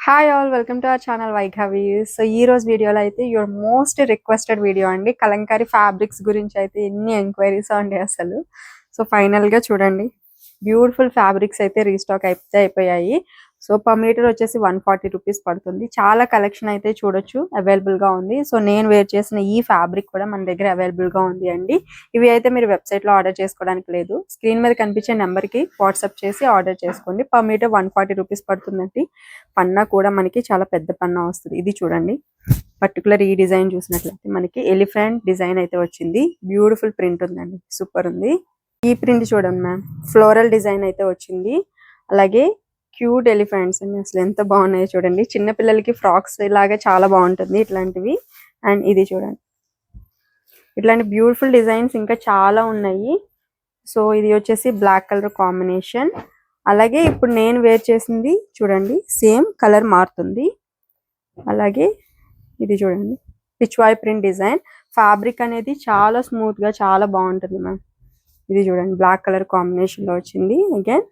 Hi all welcome to our channel Vaighavi. So ఈ రోజు వీడియోలో అయితే యువర్ మోస్ట్ రిక్వెస్టెడ్ వీడియో అండి. కలంకారీ ఫ్యాబ్రిక్స్ గురించి అయితే ఎన్ని ఎంక్వైరీస్ అండి అసలు. సో ఫైనల్గా చూడండి, బ్యూటిఫుల్ ఫ్యాబ్రిక్స్ అయితే రీస్టాక్ అయితే అయిపోయాయి. సో పర్ మీటర్ వచ్చేసి 140 రూపీస్ పడుతుంది. చాలా కలెక్షన్ అయితే చూడొచ్చు, అవైలబుల్గా ఉంది. సో నేను వేర్ చేసిన ఈ ఫ్యాబ్రిక్ కూడా మన దగ్గర అవైలబుల్గా ఉంది అండి. ఇవి అయితే మీరు వెబ్సైట్లో ఆర్డర్ చేసుకోవడానికి లేదు, స్క్రీన్ మీద కనిపించే నెంబర్కి వాట్సాప్ చేసి ఆర్డర్ చేసుకోండి. పర్ మీటర్ 140 రూపీస్ పడుతుందండి. పన్నా కూడా మనకి చాలా పెద్ద పన్నా వస్తుంది. ఇది చూడండి, పర్టికులర్ ఈ డిజైన్ చూసినట్లయితే మనకి ఎలిఫెంట్ డిజైన్ అయితే వచ్చింది. బ్యూటిఫుల్ ప్రింట్ ఉందండి, సూపర్ ఉంది. ఈ ప్రింట్ చూడండి మ్యామ్, ఫ్లోరల్ డిజైన్ అయితే వచ్చింది. అలాగే క్యూట్ ఎలిఫెంట్స్ అండి, అసలు ఎంత బాగున్నాయో చూడండి. చిన్న పిల్లలకి ఫ్రాక్స్ లాగా చాలా బాగుంటుంది ఇట్లాంటివి. అండ్ ఇది చూడండి, ఇట్లాంటి బ్యూటిఫుల్ డిజైన్స్ ఇంకా చాలా ఉన్నాయి. సో ఇది వచ్చేసి బ్లాక్ కలర్ కాంబినేషన్. అలాగే ఇప్పుడు నేను వేర్ చేసింది చూడండి, సేమ్ కలర్ మారుతుంది. అలాగే ఇది చూడండి, పిచ్వాయ్ ప్రింట్ డిజైన్. ఫ్యాబ్రిక్ అనేది చాలా స్మూత్ గా చాలా బాగుంటుంది మ్యామ్. ఇది చూడండి, బ్లాక్ కలర్ కాంబినేషన్ లో వచ్చింది అగైన్.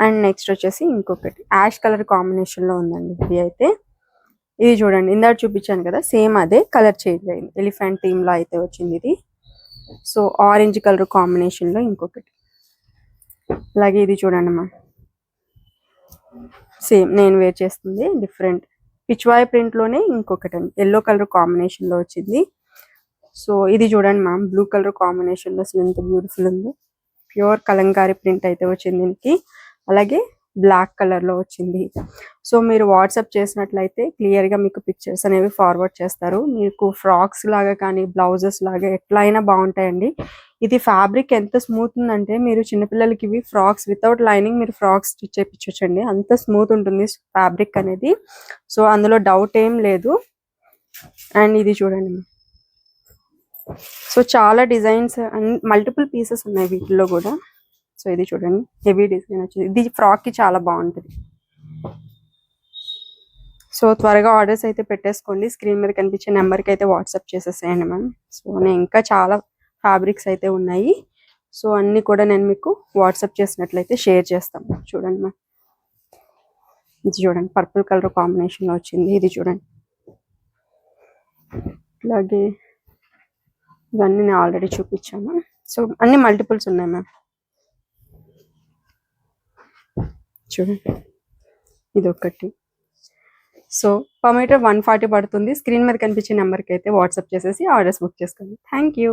అండ్ నెక్స్ట్ వచ్చేసి ఇంకొకటి యాష్ కలర్ కాంబినేషన్ లో ఉందండి. ఇది అయితే ఇది చూడండి, ఇందాక చూపించాను కదా, సేమ్ అదే కలర్ చేంజ్ అయింది. ఎలిఫెంట్ థీమ్ లో అయితే వచ్చింది ఇది. సో ఆరెంజ్ కలర్ కాంబినేషన్ లో ఇంకొకటి. అలాగే ఇది చూడండి మ్యామ్, సేమ్ నేను వేర్ చేస్తుంది డిఫరెంట్ పిచ్వాయ్ ప్రింట్ లోనే ఇంకొకటి అండి, ఎల్లో కలర్ కాంబినేషన్ లో వచ్చింది. సో ఇది చూడండి మ్యామ్, బ్లూ కలర్ కాంబినేషన్ లో అసలు ఎంత బ్యూటిఫుల్ ఉందో. ప్యూర్ కలంకారీ ప్రింట్ అయితే వచ్చింది దీనికి. అలాగే బ్లాక్ కలర్ లో వచ్చింది. సో మీరు వాట్సాప్ చేసినట్లయితే క్లియర్ గా మీకు పిక్చర్స్ అనేవి ఫార్వర్డ్ చేస్తారు. మీకు ఫ్రాక్స్ లాగా కానీ బ్లౌజెస్ లాగా ఎట్లా అయినా బాగుంటాయండి. ఇది ఫ్యాబ్రిక్ ఎంత స్మూత్ ఉందంటే, మీరు చిన్నపిల్లలకి ఇవి ఫ్రాక్స్ వితౌట్ లైనింగ్ మీరు ఫ్రాక్స్ స్టిచ్ చేయించండి, అంత స్మూత్ ఉంటుంది ఫ్యాబ్రిక్ అనేది. సో అందులో డౌట్ ఏం లేదు. అండ్ ఇది చూడండి, సో చాలా డిజైన్స్ అండ్ మల్టిపుల్ పీసెస్ ఉన్నాయి వీటిలో కూడా. సో ఇది చూడండి, హెవీ డిజైన్ వచ్చింది. ఇది ఫ్రాక్ కి చాలా బాగుంటుంది. సో త్వరగా ఆర్డర్స్ అయితే పెట్టేసుకోండి. స్క్రీన్ మీద కనిపించే నెంబర్కి అయితే వాట్సాప్ చేసేసేయండి మ్యామ్. సో నేను ఇంకా చాలా ఫ్యాబ్రిక్స్ అయితే ఉన్నాయి. సో అన్ని కూడా నేను మీకు వాట్సాప్ చేసినట్లయితే షేర్ చేస్తాను. చూడండి మ్యామ్, ఇది చూడండి, పర్పుల్ కలర్ కాంబినేషన్లో వచ్చింది. ఇది చూడండి, అలాగే ఇవన్నీ నేను ఆల్రెడీ చూపించాను. సో అన్ని మల్టిపుల్స్ ఉన్నాయి మ్యామ్. చూడండి, ఇది ఒకటి. సో పర్ మీటర్ 140 పడుతుంది. స్క్రీన్ మీద కనిపించే నెంబర్కి అయితే వాట్సాప్ చేసేసి ఆర్డర్స్ బుక్ చేసుకోండి. Thank you.